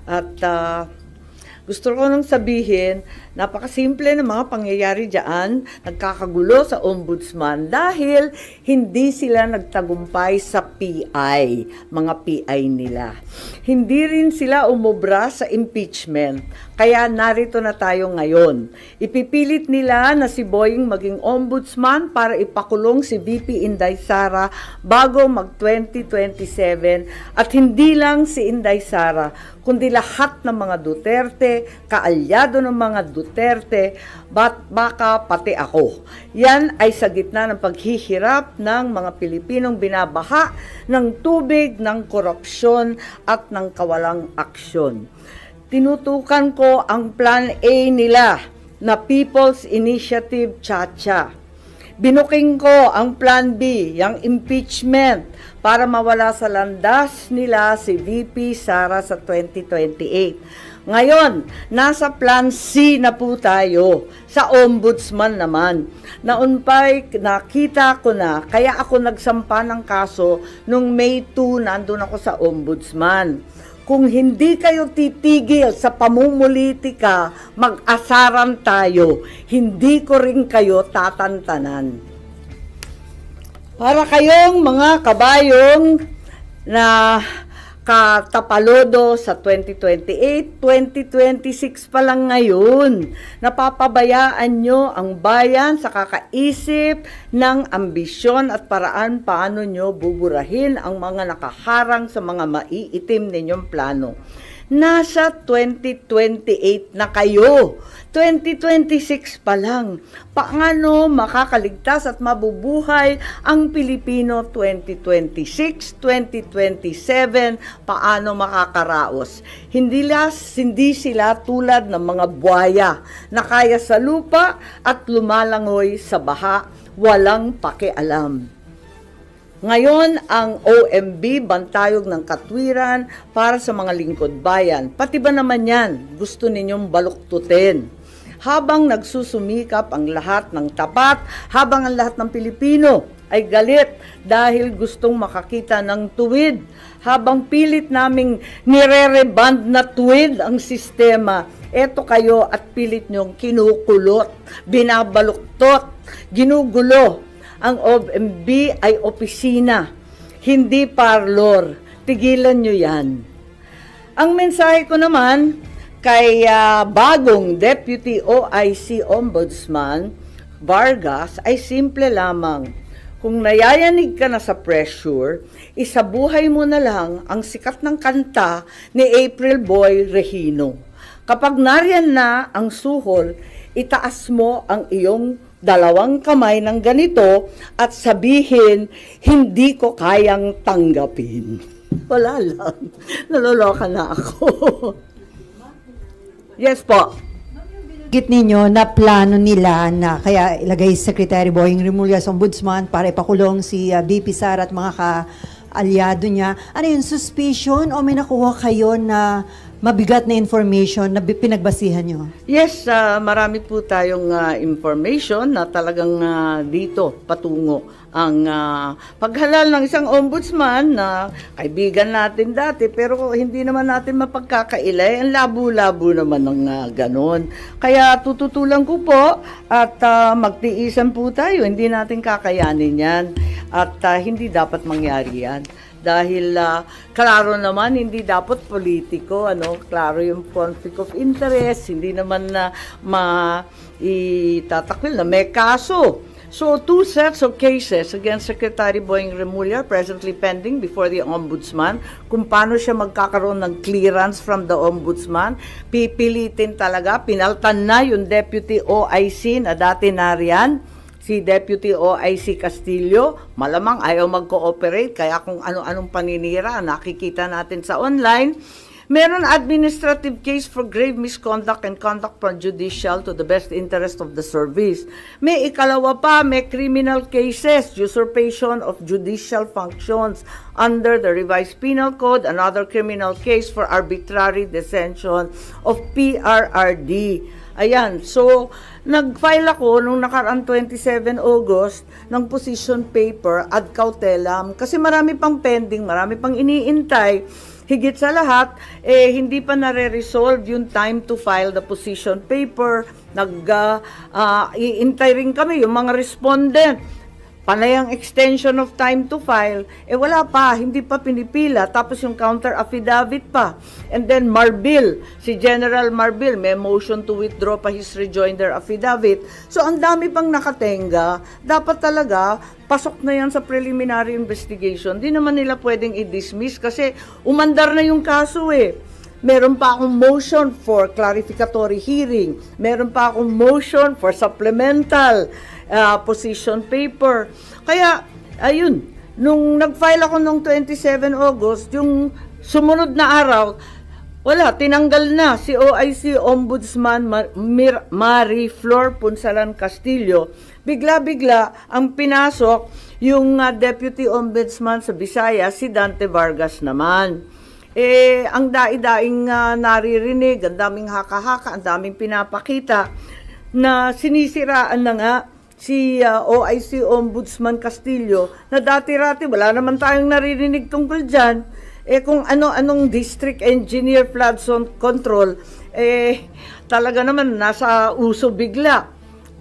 At gusto ko nang sabihin, napakasimple ng mga pangyayari diyan, nagkakagulo sa ombudsman dahil hindi sila nagtagumpay sa PI, mga PI nila. Hindi rin sila umubra sa impeachment, kaya narito na tayo ngayon. Ipipilit nila na si Boying maging ombudsman para ipakulong si VP Inday Sara bago mag-2027 at hindi lang si Inday Sara, kundi lahat ng mga Duterte, kaalyado ng mga Duterte, baka pati ako. Yan ay sa gitna ng paghihirap ng mga Pilipinong binabaha ng tubig, ng korupsyon at ng kawalang aksyon. Tinutukan ko ang Plan A nila na People's Initiative Chacha. Binuking ko ang Plan B, yung impeachment, para mawala sa landas nila si VP Sara sa 2028. Ngayon, nasa Plan C na po tayo, sa ombudsman naman. Naunpay, nakita ko na, kaya ako nagsampa ng kaso nung May 2, nandun ako sa ombudsman. Kung hindi kayo titigil sa pamumulitika, mag-asaran tayo. Hindi ko rin kayo tatantanan. Para kayong mga kabayong na katapalodo sa 2028, 2026 pa lang ngayon. Napapabayaan nyo ang bayan sa kakaisip ng ambisyon at paraan paano nyo buburahin ang mga nakaharang sa mga maiitim ninyong plano. Nasa 2028 na kayo. 2026 pa lang. Paano makakaligtas at mabubuhay ang Pilipino 2026, 2027? Paano makakaraos? Hindi sila tulad ng mga buhaya na kaya sa lupa at lumalangoy sa baha, walang pakialam. Ngayon, ang OMB, Bantayog ng Katwiran, para sa mga lingkod bayan. Pati ba naman yan, gusto ninyong baluktutin? Habang nagsusumikap ang lahat ng tapat, habang ang lahat ng Pilipino ay galit dahil gustong makakita ng tuwid, habang pilit naming nire-reband na tuwid ang sistema, eto kayo at pilit nyong kinukulot, binabaluktot, ginugulo. Ang OMB ay opisina, hindi parlor. Tigilan nyo yan. Ang mensahe ko naman kay bagong Deputy OIC Ombudsman Vargas ay simple lamang. Kung nayayanig ka na sa pressure, isabuhay mo na lang ang sikat ng kanta ni April Boy Regino. Kapag nariyan na ang suhol, itaas mo ang iyong dalawang kamay ng ganito at sabihin, hindi ko kayang tanggapin. Wala lang. Naloloka na ako. Yes po. Git ninyo na plano nila na kaya ilagay Secretary Boying Remulla sa ombudsman para ipakulong si VP Sara at mga ka-alyado niya. Ano yun, suspicion o may nakuha kayo na mabigat na information na pinagbasihan nyo? Yes, marami po tayong information na talagang dito patungo ang paghalal ng isang ombudsman na kaibigan natin dati pero hindi naman natin mapagkakailay. Ang labo-labo naman ng ganon. Kaya tututulan ko po at magtiisan po tayo. Hindi natin kakayanin yan at hindi dapat mangyari yan. Dahil klaro naman hindi dapat politiko, klaro yung conflict of interest, hindi naman na maitatakwil na may kaso. So, 2 sets of cases against Secretary Boying Remulla presently pending before the Ombudsman. Kung paano siya magkakaroon ng clearance from the Ombudsman, pipilitin talaga, pinaltan na yung Deputy OIC na dati nariyan, si Deputy OIC Castillo, malamang ayaw mag-cooperate, kaya kung ano-anong paninira, nakikita natin sa online. Meron administrative case for grave misconduct and conduct prejudicial to the best interest of the service. May ikalawa pa, may criminal cases, usurpation of judicial functions under the revised penal code, another criminal case for arbitrary detention of PRRD. Ayan, so nag-file ako nung nakaraan 27 August ng position paper ad cautelam kasi marami pang pending, marami pang iniintay. higit sa lahat, hindi pa nare-resolve yung time to file the position paper. Iintay rin kami yung mga respondent. Panay ang extension of time to file, wala pa, hindi pa pinipila, tapos yung counter affidavit pa. And then Marbil, si General Marbil, may motion to withdraw pa his rejoinder affidavit. So ang dami pang nakatenga, dapat talaga, pasok na yan sa preliminary investigation. Di naman nila pwedeng i-dismiss kasi umandar na yung kaso Meron pa akong motion for clarificatory hearing. Meron pa akong motion for supplemental position paper. Kaya, ayun, nung nag-file ako nung 27 August, yung sumunod na araw, wala, tinanggal na si OIC Ombudsman Marie Flor Punsalan Castillo. Bigla-bigla ang pinasok yung Deputy Ombudsman sa Visayas, si Dante Vargas naman. Ang daing-daing naririnig, ang daming haka-haka, ang daming pinapakita na sinisiraan na nga si OIC Ombudsman Castillo na dati-rati wala naman tayong naririnig tungkol dyan. Kung ano-anong district engineer flood zone control, talaga naman nasa uso bigla.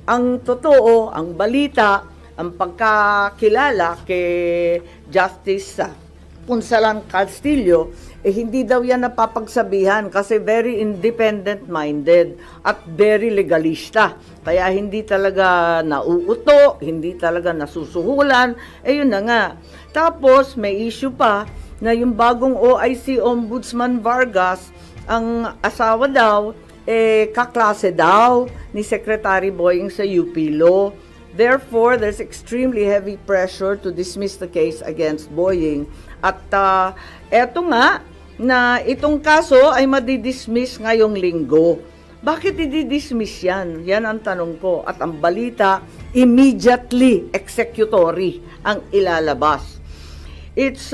Ang totoo, ang balita, ang pagkakilala kay Justice Punsalan Castillo, hindi daw yan napapagsabihan kasi very independent-minded at very legalista. Kaya hindi talaga nauuto, hindi talaga nasusuhulan, yun na nga. Tapos may issue pa na yung bagong OIC Ombudsman Vargas, ang asawa daw, kaklase daw ni Secretary Boying sa UP Law. Therefore, there's extremely heavy pressure to dismiss the case against Boying. At eto nga, na itong kaso ay madidismiss ngayong linggo. Bakit i-dismiss yan? Yan ang tanong ko. At ang balita, immediately executory ang ilalabas. It's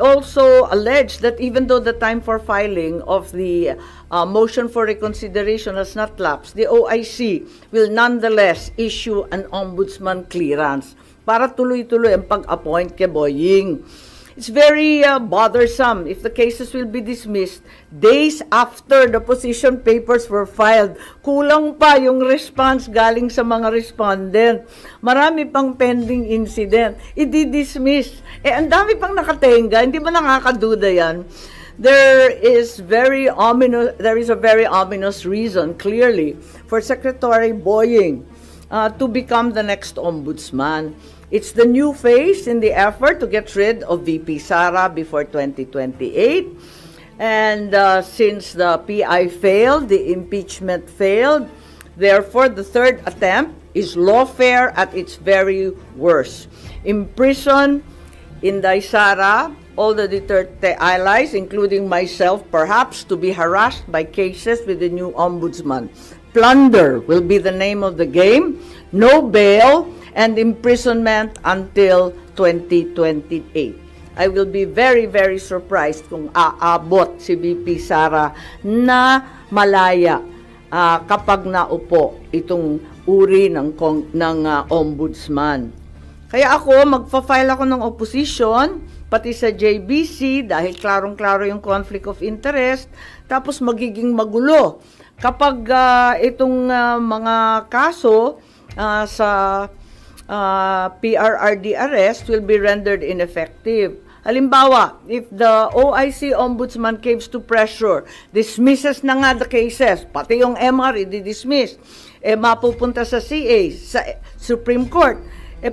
also alleged that even though the time for filing of the motion for reconsideration has not lapsed, the OIC will nonetheless issue an ombudsman clearance para tuloy-tuloy ang pag-appoint kay Boying. It's very bothersome if the cases will be dismissed days after the position papers were filed. Kulang pa yung response galing sa mga respondent. Marami pang pending incident. I-dismiss. Ang dami pang nakatenga. Hindi ba nakakaduda yan? There is a very ominous reason, clearly, for Secretary Boying to become the next ombudsman. It's the new phase in the effort to get rid of VP Sara before 2028. And since the PI failed, the impeachment failed, therefore the third attempt is lawfare at its very worst. Imprison Inday Sara, all the Duterte allies, including myself, perhaps to be harassed by cases with the new ombudsman. Plunder will be the name of the game. No bail and imprisonment until 2028. I will be very, very surprised kung aabot si VP Sara na malaya kapag naupo itong uri ng ombudsman. Kaya ako, magfa-file ako ng opposition, pati sa JBC, dahil klarong-klaro yung conflict of interest, tapos magiging magulo. Kapag itong mga kaso sa PRRD arrest will be rendered ineffective. Halimbawa, if the OIC Ombudsman caves to pressure, dismisses na nga the cases, pati yung MR i-dismiss, mapupunta sa CA, sa Supreme Court,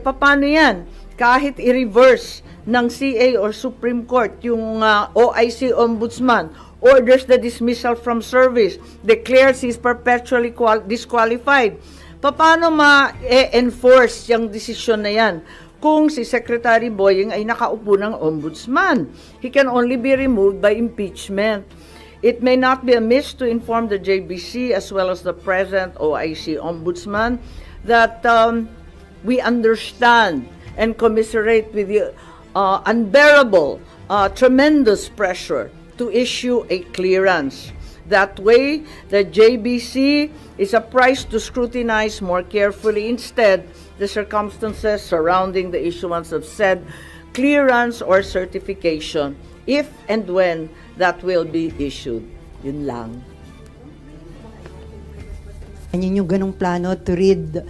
paano yan? Kahit i-reverse ng CA or Supreme Court yung OIC Ombudsman, orders the dismissal from service, declares he's perpetually disqualified. Paano ma-enforce yung desisyon na yan kung si Secretary Boying ay nakaupo ng ombudsman? He can only be removed by impeachment. It may not be amiss to inform the JBC as well as the present OIC Ombudsman that we understand and commiserate with the unbearable, tremendous pressure to issue a clearance. That way, the JBC is apprised to scrutinize more carefully instead the circumstances surrounding the issuance of said clearance or certification, if and when that will be issued. Yun lang. Yan yung ganong plano to rid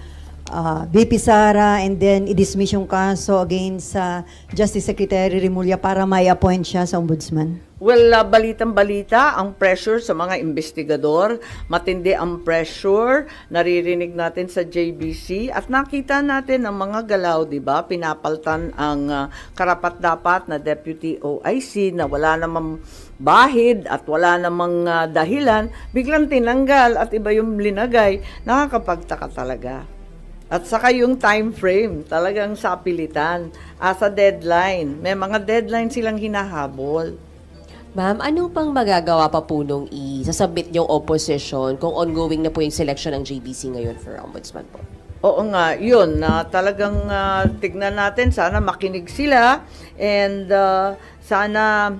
VP Sara and then i-dismiss yung kaso against sa Justice Secretary Remulla para may appoint siya sa ombudsman? Well, balitang-balita, ang pressure sa mga investigador, matindi ang pressure, naririnig natin sa JBC, at nakita natin ang mga galaw, di ba? Pinapaltan ang karapat-dapat na Deputy OIC na wala namang bahid at wala namang dahilan, biglang tinanggal at iba yung linagay, nakakapagtaka talaga. At saka yung time frame, talagang sapilitan, as a deadline. May mga deadline silang hinahabol. Ma'am, ano pang magagawa pa po nung isasubmit yung opposition kung ongoing na po yung selection ng JBC ngayon for ombudsman po? Oo nga, yun, na talagang tignan natin, sana makinig sila and sana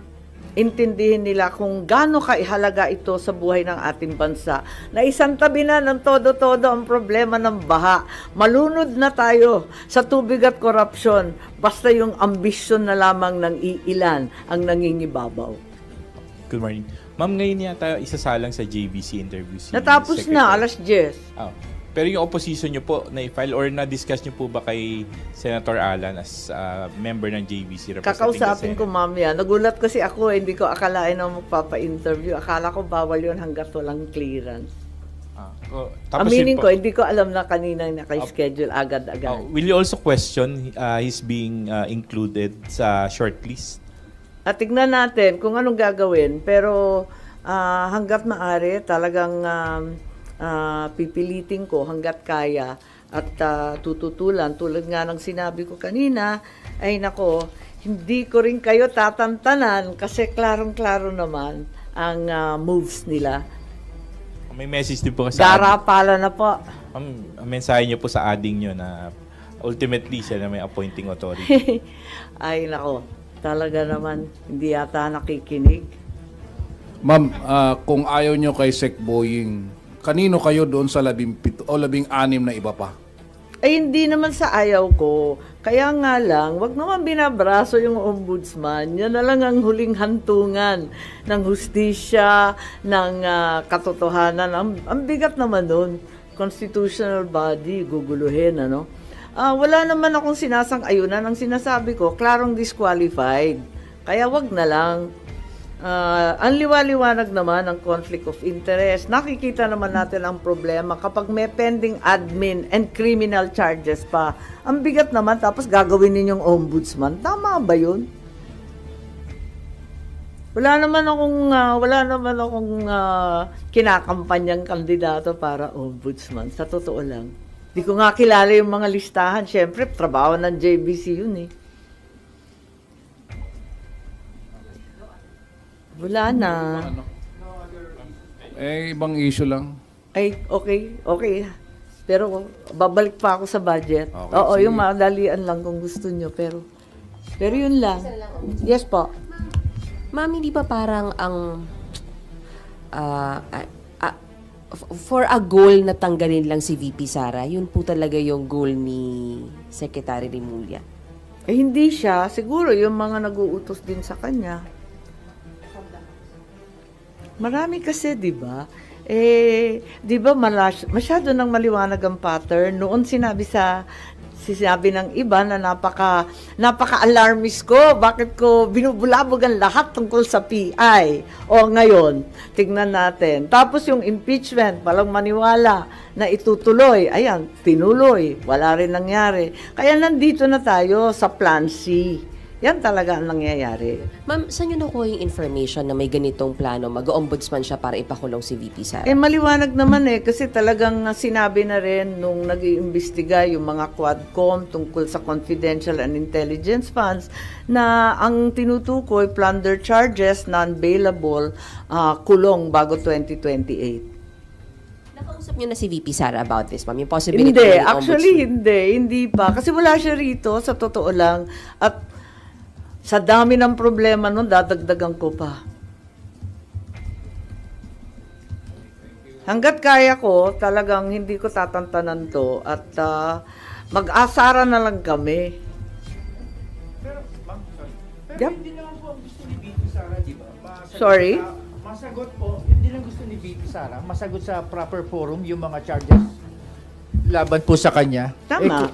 intindihin nila kung gaano kaihalaga ito sa buhay ng ating bansa. Na isang tabi na ng todo-todo ang problema ng baha. Malunod na tayo sa tubig at korupsyon, basta yung ambisyon na lamang ng iilan ang nangingibabaw. Good morning. Ma'am, ngayon yata isasalang sa JBC interview si Natapos Secretary. na, alas 10. Oh. Pero yung opposition nyo po, na-file or na-discuss nyo po ba kay Senator Alan as member ng JBC representing Kakausapin the ko Senate? mamaya. Nagulat kasi ako, hindi ko akalain na magpapa-interview. Akala ko bawal yun hanggat walang clearance. Aminin ko, hindi ko alam na kanina naka-schedule agad-agad. Will you also question his being included sa shortlist? At tignan natin kung anong gagawin. Pero hanggat maaari, talagang pipilitin ko hanggat kaya at tututulan. Tulad nga ng sinabi ko kanina, ay nako, hindi ko rin kayo tatantanan kasi klarong-klaro naman ang moves nila. May message din po kasi Darapala na po. ang mensahe niyo po sa ading niyo na ultimately siya na may appointing authority. Ay nako, talaga naman hindi yata nakikinig. Ma'am, kung ayaw nyo kay Sec Boying, kanino kayo doon sa 17 o 16 na iba pa? Ay hindi naman sa ayaw ko. Kaya nga lang, wag naman binabraso yung ombudsman. Yan na lang ang huling hantungan ng hustisya, ng katotohanan. Ang bigat naman nun. Constitutional body, guguluhin, ano? Wala naman akong sinasang-ayunan. Ang sinasabi ko, klarong disqualified. Kaya wag na lang. Ang liwaliwanag naman ang conflict of interest. Nakikita naman natin ang problema kapag may pending admin and criminal charges pa. Ang bigat naman, tapos gagawin ninyong ombudsman. Tama ba yun? Wala naman akong kinakampanyang kandidato para ombudsman. Sa totoo lang. Di ko nga kilala yung mga listahan. Siyempre, trabaho ng JBC yun eh. Wala na. Ibang issue lang. Ay, okay. Pero babalik pa ako sa budget. Okay, Oo, sige. yung madalian lang kung gusto nyo. Pero yun lang. Yes po. Ma'am, hindi ba parang ang for a goal na tanggalin lang si VP Sara, yun po talaga yung goal ni Secretary Remulla? Eh, hindi siya. Siguro yung mga nag-uutos din sa kanya. Marami kasi, di ba? Di ba masyado nang maliwanag ang pattern. Noon sinabi ng iba na napaka-alarmist ko. Bakit ko binubulabog ang lahat tungkol sa PI? O ngayon, tignan natin. Tapos yung impeachment, palang maniwala na itutuloy. Ayan, tinuloy. Wala rin nangyari. Kaya nandito na tayo sa Plan C. Yan talaga ang nangyayari. Ma'am, saan nyo nakuha yung information na may ganitong plano? Mag-ombudsman siya para ipakulong si VP Sara? Maliwanag naman kasi talagang sinabi na rin nung nag-iimbestiga yung mga Quadcom tungkol sa confidential and intelligence funds na ang tinutukoy, plunder charges, non-bailable, kulong bago 2028. Nakausap nyo na si VP Sara about this, ma'am? Yung possibility Hindi, ng actually ombudsman? hindi pa. Kasi wala siya rito, sa totoo lang. At sa dami ng problema nun, dadagdagan ko pa. Hanggat kaya ko, talagang hindi ko tatantanan to at mag-asara na lang kami. Pero, ma'am, sorry. Pero Yep. hindi naman po ang gusto ni VP Sara, di ba? Sorry? Masagot po, hindi lang gusto ni VP Sara, masagot sa proper forum yung mga charges laban po sa kanya. Tama.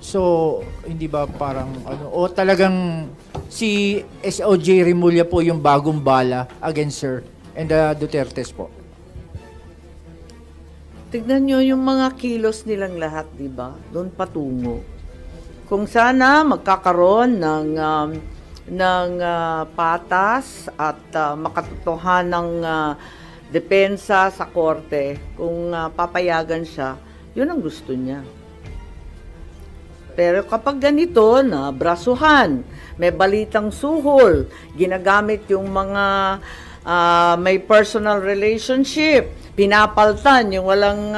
So, hindi ba parang ano, o talagang si SOJ Remulla po yung bagong bala against her and the Dutertes po? Tignan nyo yung mga kilos nilang lahat, di ba? Doon patungo. Kung sana magkakaroon ng patas at makatotohanang depensa sa korte, kung papayagan siya, yun ang gusto niya. Pero kapag ganito na brasuhan, may balitang suhol, ginagamit yung mga may personal relationship, pinapaltan yung walang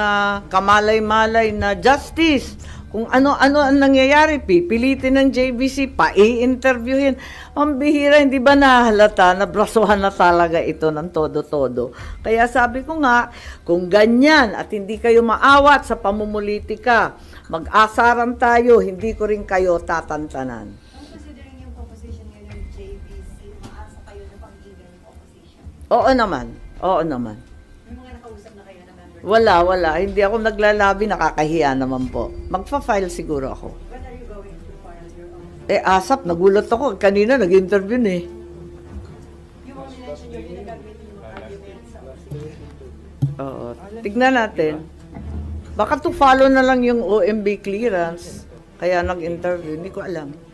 kamalay-malay na justice. Kung ano-ano ang nangyayari, pipilitin ng JBC, pa-i-interviewin. Ang bihira, hindi ba nahalata na brasuhan na talaga ito ng todo-todo? Kaya sabi ko nga, kung ganyan at hindi kayo maawat sa pamumulitika, mag-asaran tayo, hindi ko rin kayo tatantanan. Considering yung composition ngayon ng JVC, maasa kayo na pag-ibig yung opposition? Oo naman, oo naman. May mga nakausap na kayo na member? Wala. Hindi ako naglalabi, nakakahiya naman po. Magpa-file siguro ako. When are you going to file your own? Asap, nagulat ako. Kanina nag-interview eh. You only mentioned your ginagamit yung argument sa opposition. Oo. Tignan natin. Baka to follow na lang yung OMB clearance. Kaya nag-interview. Hindi ko alam.